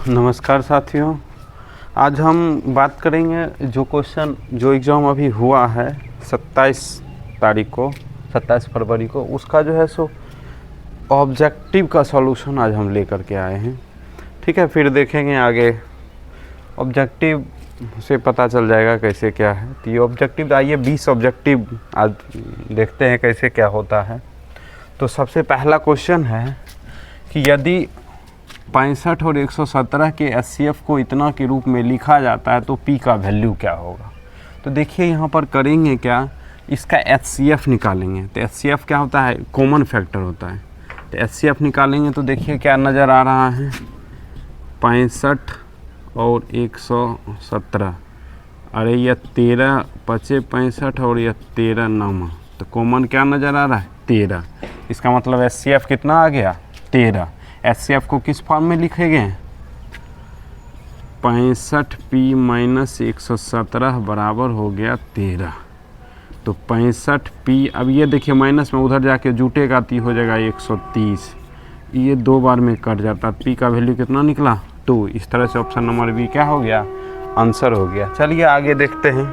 नमस्कार साथियों, आज हम बात करेंगे जो क्वेश्चन जो एग्ज़ाम अभी हुआ है 27 फरवरी को, उसका जो है सो ऑब्जेक्टिव का सॉल्यूशन आज हम लेकर के आए हैं। ठीक है, फिर देखेंगे आगे ऑब्जेक्टिव से पता चल जाएगा कैसे क्या है। तो ये ऑब्जेक्टिव, आइए 20 ऑब्जेक्टिव आज देखते हैं कैसे क्या होता है। तो सबसे पहला क्वेश्चन है कि यदि 65 और 117 के एचसीएफ को इतना के रूप में लिखा जाता है तो पी का वैल्यू क्या होगा। तो देखिए यहाँ पर करेंगे क्या, इसका एचसीएफ निकालेंगे। तो एचसीएफ क्या होता है, कॉमन फैक्टर होता है। तो एचसीएफ निकालेंगे तो देखिए क्या नज़र आ रहा है, 65 और 117। अरे यह 13 पचे 65 और यह 13 9, तो कॉमन क्या नज़र आ रहा है 13। इसका मतलब एचसीएफ कितना आ गया 13। एचसीएफ को किस फॉर्म में लिखेंगे, 65P माइनस 117 बराबर हो गया 13। तो 65P, अब ये देखिए माइनस में उधर जाके जुटेगा तो हो जाएगा 130। ये दो बार में कट जाता, पी का वैल्यू कितना निकला 2। इस तरह से ऑप्शन नंबर बी क्या हो गया, आंसर हो गया। चलिए आगे देखते हैं।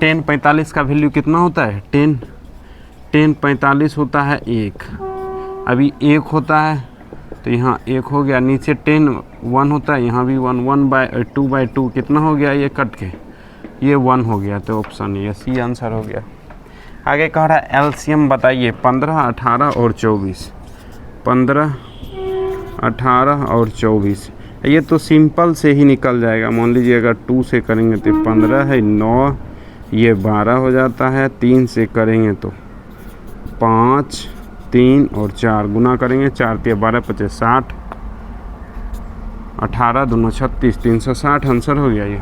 10 45 का वैल्यू कितना होता है, 10 45 होता है 1। अभी 1 होता है तो यहाँ 1 हो गया, नीचे 10 1 होता है, यहाँ भी 1 2/2 कितना हो गया, ये कट के ये 1 हो गया। तो ऑप्शन ये सी आंसर हो गया। आगे कह रहा है एलसीएम बताइए 15 18 और 24। 15 18 और 24, ये तो सिंपल से ही निकल जाएगा। मान लीजिए अगर 2 से करेंगे तो 15 है, 9 ये 12 हो जाता है। 3 से करेंगे तो 5 3 और 4 गुना करेंगे, 4 × 12 = 60, 18 दूना 36, 360 आंसर हो गया। ये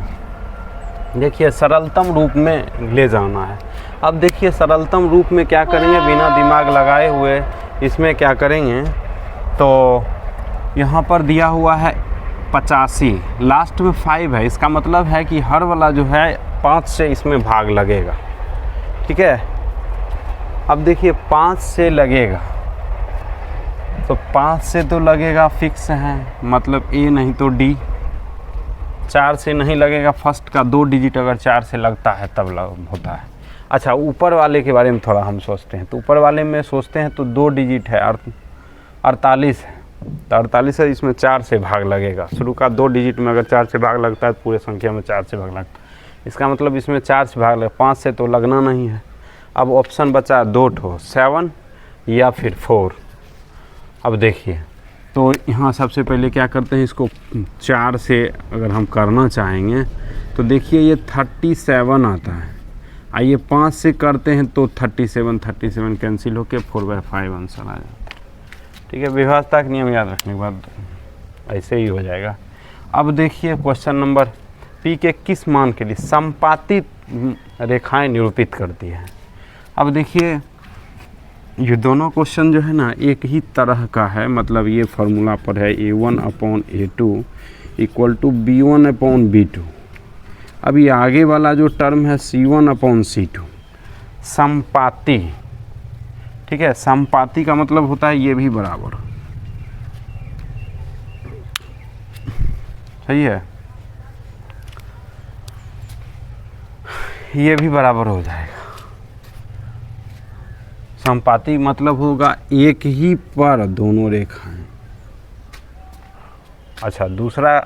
देखिए सरलतम रूप में ले जाना है। अब देखिए सरलतम रूप में क्या करेंगे, बिना दिमाग लगाए हुए इसमें क्या करेंगे, तो यहाँ पर दिया हुआ है 85, लास्ट में 5 है। इसका मतलब है कि हर वाला जो है 5 से इसमें भाग लगेगा। ठीक है, अब देखिए 5 से लगेगा तो 5 से तो लगेगा फिक्स है, मतलब ए नहीं तो डी। 4 से नहीं लगेगा, फर्स्ट का 2 डिजिट अगर 4 से लगता है तब होता है। अच्छा, ऊपर वाले के बारे में थोड़ा हम सोचते हैं। तो ऊपर वाले में सोचते हैं तो 2 डिजिट है, 48 है। तो 48 है, इसमें 4 से भाग लगेगा। शुरू का 2 डिजिट में अगर 4 से भाग लगता है तो पूरे संख्या में 4 से भाग लगता है। इसका मतलब इसमें 4 से भाग लगेगा, 5 से तो लगना नहीं है। अब ऑप्शन बचा 2 ठो, 7 या फिर 4। अब देखिए तो यहाँ सबसे पहले क्या करते हैं, इसको 4 से अगर हम करना चाहेंगे तो देखिए ये 37 आता है। आइए 5 से करते हैं तो 37 कैंसिल होकर 4/5 आंसर आ जाता है। ठीक है, विभाज्यता का नियम याद रखने के बाद ऐसे ही हो जाएगा। अब देखिए क्वेश्चन नंबर, पी के किस मान के लिए संपातित रेखाएं निरूपित करती है। अब देखिए ये दोनों क्वेश्चन जो है ना एक ही तरह का है, मतलब ये फार्मूला पर है A1/A2 = B1/B2। अब ये आगे वाला जो टर्म है C1/C2 संपाती। ठीक है, संपाती का मतलब होता है ये भी बराबर, सही है, ये भी बराबर हो जाएगा। संपाती मतलब होगा एक ही पर दोनों रेखाएं। अच्छा, दूसरा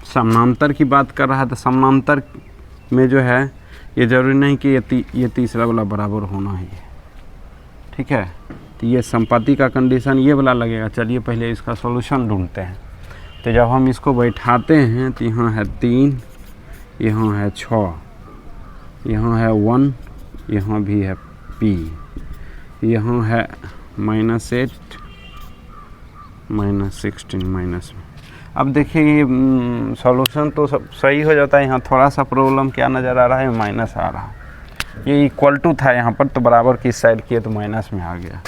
समानांतर की बात कर रहा है, तो समानांतर में जो है ये जरूरी नहीं कि ये तीसरा वाला बराबर होना ही है। ठीक है, तो ये संपाती का कंडीशन ये वाला लगेगा। चलिए पहले इसका सॉल्यूशन ढूंढते हैं। तो जब हम इसको बैठाते हैं तो यहाँ है 3, यहाँ है 6, यहाँ है 1, यहाँ भी है P, यहाँ है -8 -16 माइनस में। अब देखिए ये सॉल्यूशन तो सब सही हो जाता है। यहाँ थोड़ा सा प्रॉब्लम क्या नज़र आ रहा है, माइनस आ रहा है। ये इक्वल टू था यहाँ पर, तो बराबर की साइड किए तो माइनस में आ गया।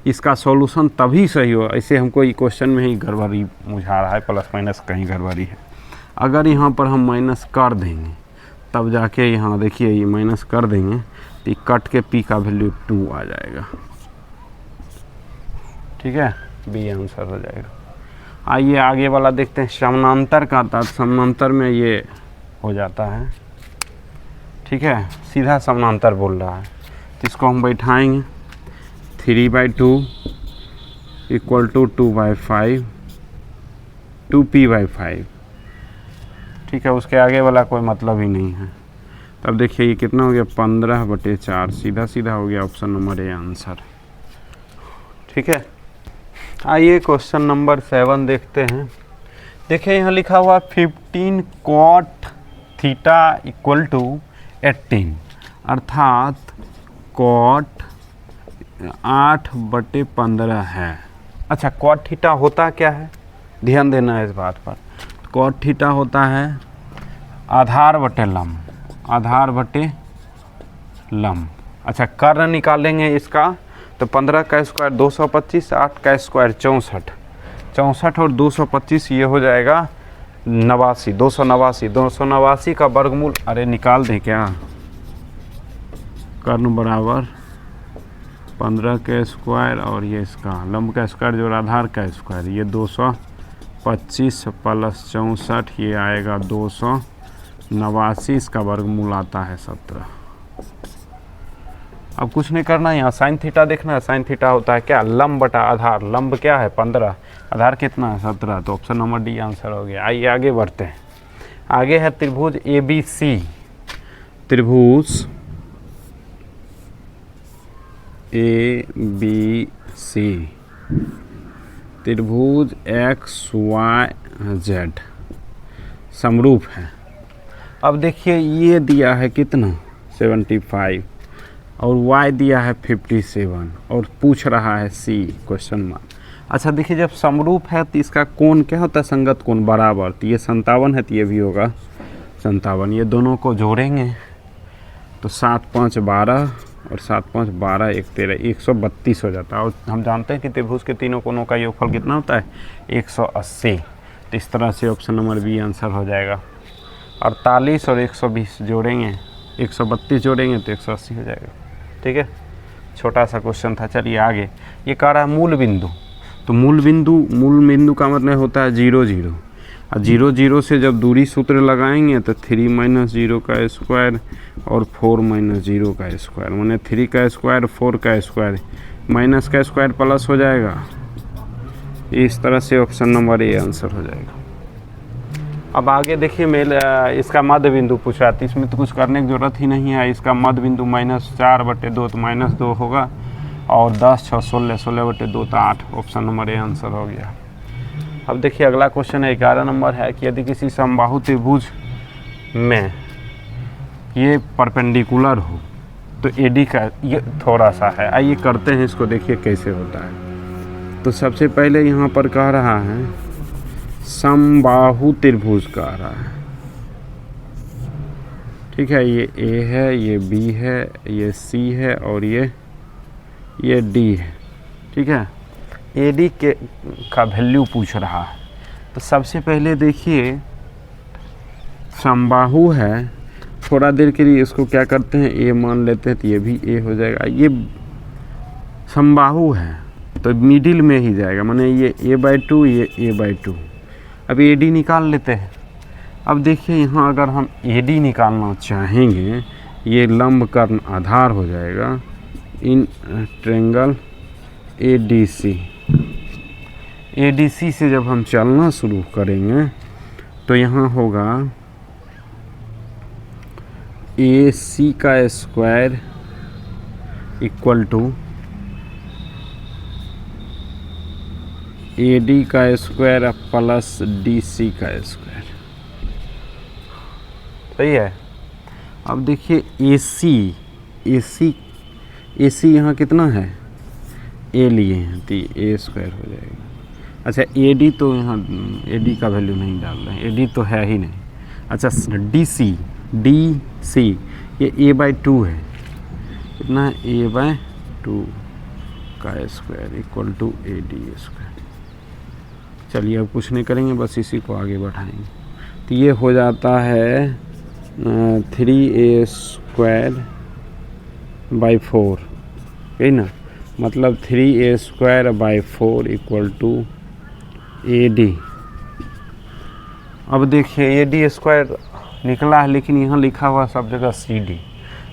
इसका सॉल्यूशन तभी सही हो, ऐसे हमको ये क्वेश्चन में ही गड़बड़ी मुझा रहा है, प्लस माइनस कहीं गड़बड़ी है। अगर यहाँ पर हम माइनस कर देंगे तब जाके यहाँ देखिए ये माइनस कर देंगे तो कट के पी का वैल्यू 2 आ जाएगा। ठीक है, बी आंसर हो जाएगा। आइए आगे वाला देखते हैं, समानांतर का था, समानांतर में ये हो जाता है, ठीक है, सीधा समानांतर बोल रहा है, तो इसको हम बैठाएंगे 3/2 इक्वल टू 2/5 2p/5, ठीक है, उसके आगे वाला कोई मतलब ही नहीं है। तब देखिए ये कितना हो गया 15/4, सीधा सीधा हो गया ऑप्शन नंबर ए आंसर, ठीक है। आइए क्वेश्चन नंबर 7 देखते हैं। देखिए यहाँ लिखा हुआ 15 cot थीटा इक्वल टू 18, अर्थात cot 8/15 है। अच्छा, cot थीटा होता क्या है, ध्यान देना है इस बात पर। cot थीटा होता है आधार बटे लंब, आधार बटे लंब। अच्छा, कर्ण निकालेंगे इसका, तो 15 का स्क्वायर 225, 8 का स्क्वायर 64, 64 और 225 ये हो जाएगा 89, 289, 289 का वर्गमूल, अरे निकाल दें क्या, कर्ण बराबर 15 के स्क्वायर और ये इसका लंब का स्क्वायर जो आधार का स्क्वायर, ये 225 प्लस 64, ये आएगा 289, इसका वर्गमूल आता है 17। अब कुछ नहीं करना, यहाँ साइन थीटा देखना है। साइन थीटा होता है क्या, लंब बटा आधार, लंब क्या है 15, आधार कितना है 17, तो ऑप्शन नंबर डी आंसर हो गया। आइए आगे बढ़ते हैं। आगे है त्रिभुज ABC, त्रिभुज ABC, त्रिभुज XYZ समरूप है। अब देखिए ये दिया है कितना 75 और y दिया है 57 और पूछ रहा है C क्वेश्चन मार्क। अच्छा देखिए, जब समरूप है तो इसका कोण क्या होता है, संगत कोण बराबर, तो ये 57 है तो ये भी होगा 57। ये दोनों को जोड़ेंगे तो 7 5 12 और 7 5 12 1 13, 132 हो जाता है। और हम जानते हैं कि त्रिभुज के तीनों कोणों का योगफल कितना होता है 180, तो इस तरह से ऑप्शन नंबर बी आंसर हो जाएगा। 48 और 120 जोड़ेंगे, 132 जोड़ेंगे तो 180 हो जाएगा, ठीक है। छोटा सा क्वेश्चन था। चलिए आगे, ये कह रहा है मूल बिंदु, तो मूल बिंदु का मतलब होता है 0 0, और 0 0 से जब दूरी सूत्र लगाएंगे तो 3 - 0 का स्क्वायर और 4 - 0 का स्क्वायर, माने 3 का स्क्वायर 4 का स्क्वायर माइनस का स्क्वायर प्लस हो जाएगा। इस तरह से ऑप्शन नंबर ए आंसर हो जाएगा। अब आगे देखिए, इसका मध्य बिंदु पूछ रहा था, इसमें तो कुछ करने की ज़रूरत ही नहीं है। इसका मध्य बिंदु -4/2 तो -2 होगा, और 10 6 16, 16/2 तो 8, ऑप्शन नंबर ए आंसर हो गया। अब देखिए अगला क्वेश्चन है 11 नंबर है कि यदि किसी समबाहु त्रिभुज में ये परपेंडिकुलर हो तो AD का ये थोड़ा सा है। आइए करते हैं इसको, देखिए कैसे होता है। तो सबसे पहले यहाँ पर कह रहा है समबाहु त्रिभुज कह रहा है, ठीक है। ये A है, ये B है, ये C है और ये D है, ठीक है। AD के का वैल्यू पूछ रहा है। तो सबसे पहले देखिए समबाहु है, थोड़ा देर के लिए इसको क्या करते हैं A मान लेते हैं, तो ये भी A हो जाएगा। ये समबाहु है तो मिडिल में ही जाएगा, माने ये A/2 ये A/2। अब AD निकाल लेते हैं। अब देखिए यहाँ अगर हम AD निकालना चाहेंगे, ये लंब कर्ण आधार हो जाएगा इन ट्रायंगल ADC। ADC से जब हम चलना शुरू करेंगे तो यहाँ होगा AC का स्क्वायर इक्वल टू AD का स्क्वायर प्लस DC का स्क्वायर, सही है। अब देखिए AC यहाँ कितना है A लिए हैं, तो A स्क्वायर हो जाएगा। अच्छा AD तो यहाँ AD का वैल्यू नहीं डाल रहे हैं, AD तो है ही नहीं। अच्छा DC ये A/2 है, कितना है A/2 का square equal to AD square. चलिए अब कुछ नहीं करेंगे, बस इसी को आगे बढ़ाएंगे। तो ये हो जाता है 3A²/4, है ना, मतलब 3A² / 4 इक्वल टू AD। अब देखिए AD स्क्वायर निकला है, लेकिन यहाँ लिखा हुआ सब जगह CD।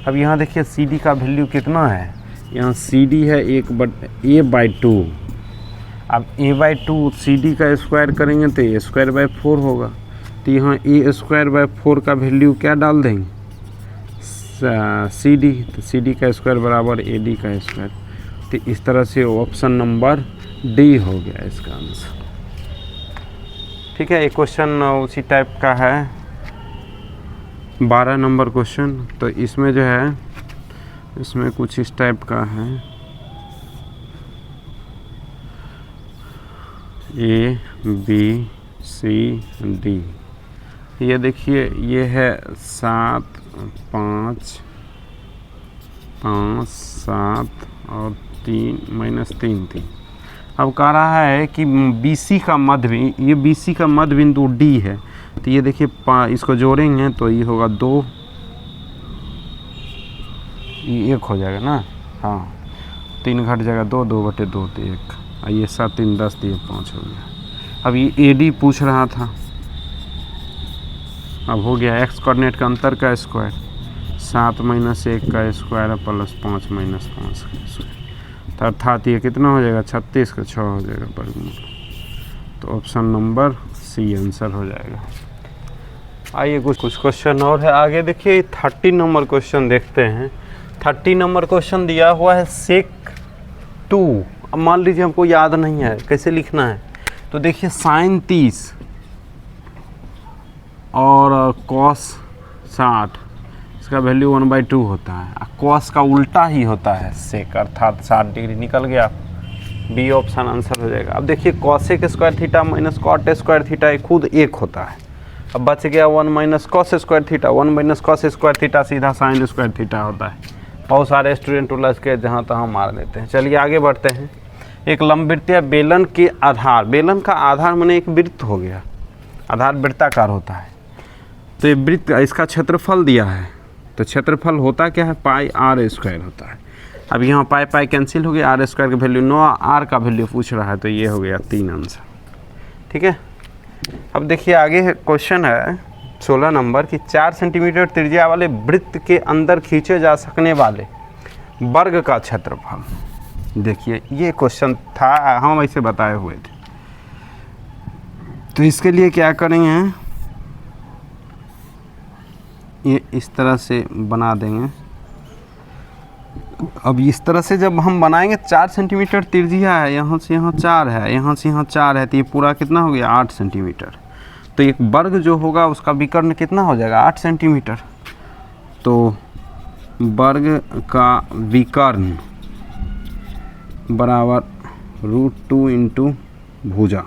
अब यहाँ देखिए CD का वैल्यू कितना है, यहाँ CD है A/2। अब A/2 CD का स्क्वायर करेंगे तो A²/4 होगा, तो यहाँ A²/4 का वैल्यू क्या डाल देंगे, CD, तो CD का स्क्वायर बराबर AD का स्क्वायर। तो इस तरह से ऑप्शन नंबर D हो गया इसका आंसर। ठीक है, एक क्वेश्चन उसी टाइप का है, 12 नंबर क्वेश्चन। तो इसमें जो है, इसमें कुछ इस टाइप का है, A B C D। ये देखिए, ये है 7 5 5 7 और 3 - 3 3। अब कह रहा है कि BC का मध्य, ये BC का मध्य बिंदु D है, तो ये देखिए इसको जोड़ेंगे तो ये होगा 2, ये 1 हो जाएगा ना, हाँ 3 घट जाएगा 2, 2/2 तो 1, और ये 7 3 10 दिए 5 हो गया। अब ये AD पूछ रहा था, अब हो गया x कोऑर्डिनेट का अंतर का स्क्वायर, 7 - 1 का स्क्वायर प्लस 5 - 5 का स्क्वायर, तो अर्थात ये कितना हो जाएगा, 36 का 6 हो जाएगा वर्गमूल। तो ऑप्शन नंबर C आंसर हो जाएगा। आइए कुछ क्वेश्चन और है आगे। देखिए 30 नंबर क्वेश्चन देखते हैं। 30 नंबर क्वेश्चन दिया हुआ है सेक 2। अब मान लीजिए हमको याद नहीं है कैसे लिखना है, तो देखिए साइन 30 और कॉस 60, इसका वैल्यू 1/2 होता है। कॉस का उल्टा ही होता है सेक, अर्थात 60 डिग्री निकल गया, बी ऑप्शन आंसर हो जाएगा। अब देखिए cosec square theta minus cot square theta ये खुद 1 होता है। अब बच गया 1 - cos square theta, 1 - cos square theta सीधा साइन स्क्वायर थीटा होता है। बहुत सारे स्टूडेंट उलझ के जहाँ तहाँ मार लेते हैं। चलिए आगे बढ़ते हैं। एक लंबवृत्तीय बेलन के आधार, बेलन का आधार माने एक वृत्त हो गया, आधार वृत्ताकार होता है। तो ये वृत्त, इसका क्षेत्रफल दिया है, तो क्षेत्रफल होता क्या है, πr² होता है। अब यहाँ पाई कैंसिल हो गया, r² का वैल्यू 9, r का वैल्यू पूछ रहा है, तो ये हो गया 3 आंसर। ठीक है, अब देखिए आगे क्वेश्चन है 16 नंबर की 4 सेंटीमीटर त्रिज्या वाले वृत्त के अंदर खींचे जा सकने वाले वर्ग का क्षेत्रफल। देखिए ये क्वेश्चन था, हम ऐसे बताए हुए थे। तो इसके लिए क्या करेंगे, ये इस तरह से बना देंगे। अब इस तरह से जब हम बनाएंगे, 4 सेंटीमीटर त्रिज्या है, यहाँ से यहाँ 4 है, यहाँ से यहाँ 4 है, तो ये पूरा कितना हो गया 8 सेंटीमीटर। तो एक वर्ग जो होगा उसका विकर्ण कितना हो जाएगा 8 सेंटीमीटर। तो वर्ग का विकर्ण बराबर √2 इंटू भुजा,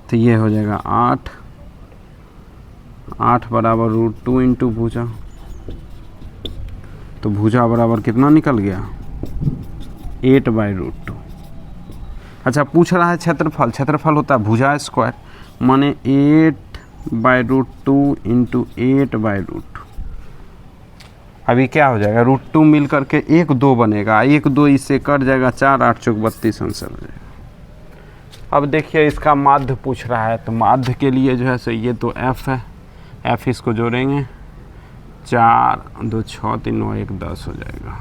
तो ये हो जाएगा 8 बराबर √2 इंटू भुजा। तो भुजा बराबर कितना निकल गया 8/√2। अच्छा पूछ रहा है क्षेत्रफल, क्षेत्रफल होता है भुजा स्क्वायर, माने 8/√2 इंटू 8/√2। अभी क्या हो जाएगा, √2 मिल करके 1 2 बनेगा, 1 2 इससे कट जाएगा, 4 8 चौक 32 आंसर हो जाएगा। अब देखिए इसका माध्य पूछ रहा है, तो माध्य के लिए जो है सो ये तो f है, f इसको जोड़ेंगे, 4 2 6 3 9 1 10 हो जाएगा।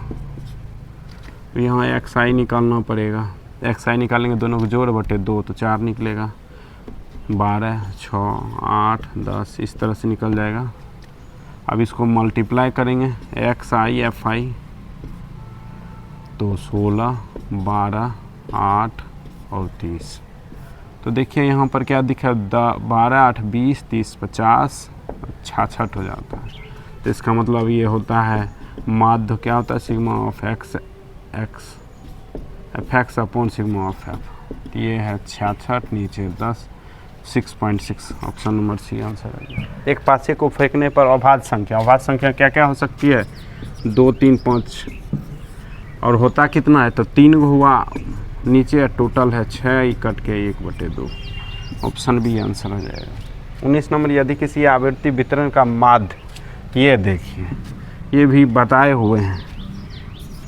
तो यहाँ xi निकालना पड़ेगा, xi निकालेंगे दोनों को जोड़ बटे 2 तो 4 निकलेगा, 12 6 8 10 इस तरह से निकल जाएगा। अब इसको मल्टीप्लाई करेंगे, xi fi, तो 16 12 8 और 30। तो देखिए यहाँ पर क्या दिखा, 12 8 20 30 50 66 हो जाता है। तो इसका मतलब ये होता है माध्य क्या होता है, sigma of x f(x) upon sigma of f। ये है 66, नीचे 10, 6.6, ऑप्शन नंबर सी आंसर है। एक पासे को फेंकने पर अभाज्य संख्या, अभाज्य संख्या क्या क्या हो सकती है, 2 3 5, और होता कितना है, तो 3 हुआ, नीचे टोटल है 6, कट के 1/2, ऑप्शन बी आंसर हो जाएगा। 19 नंबर, यदि किसी आवृत्ति वितरण का माध्य, ये देखिए ये भी बताए हुए हैं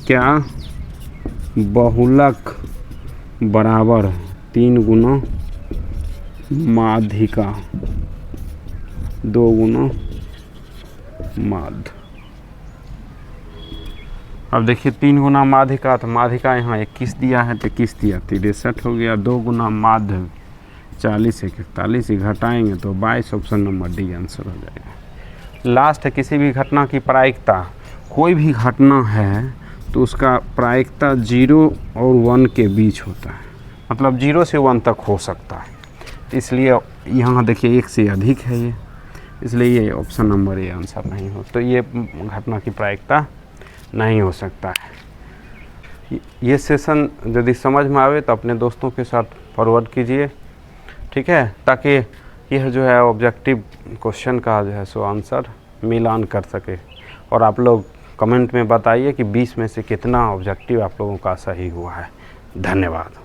क्या, बहुलक बराबर 3 गुना माध्यिका 2 गुना माध्य। अब देखिए 3 गुना माध्यिका, तो माध्यिका यहाँ 21 दिया है तो 21 दिया 63 हो गया। 2 गुना माध्य 40 से 41 ही घटाएंगे तो 22, ऑप्शन नंबर डी आंसर हो जाएगा। लास्ट है किसी भी घटना की प्रायिकता। कोई भी घटना है तो उसका प्रायिकता 0 और 1 के बीच होता है, मतलब 0 से 1 तक हो सकता है। इसलिए यहाँ देखिए 1 से अधिक है ये, इसलिए ये ऑप्शन नंबर ए आंसर नहीं हो, तो ये घटना की प्रायिकता नहीं हो सकता है। ये सेशन यदि समझ में आवे तो अपने दोस्तों के साथ फॉरवर्ड कीजिए, ठीक है, ताकि यह जो है ऑब्जेक्टिव क्वेश्चन का जो है सो आंसर मिलान कर सके। और आप लोग कमेंट में बताइए कि 20 में से कितना ऑब्जेक्टिव आप लोगों का सही हुआ है। धन्यवाद।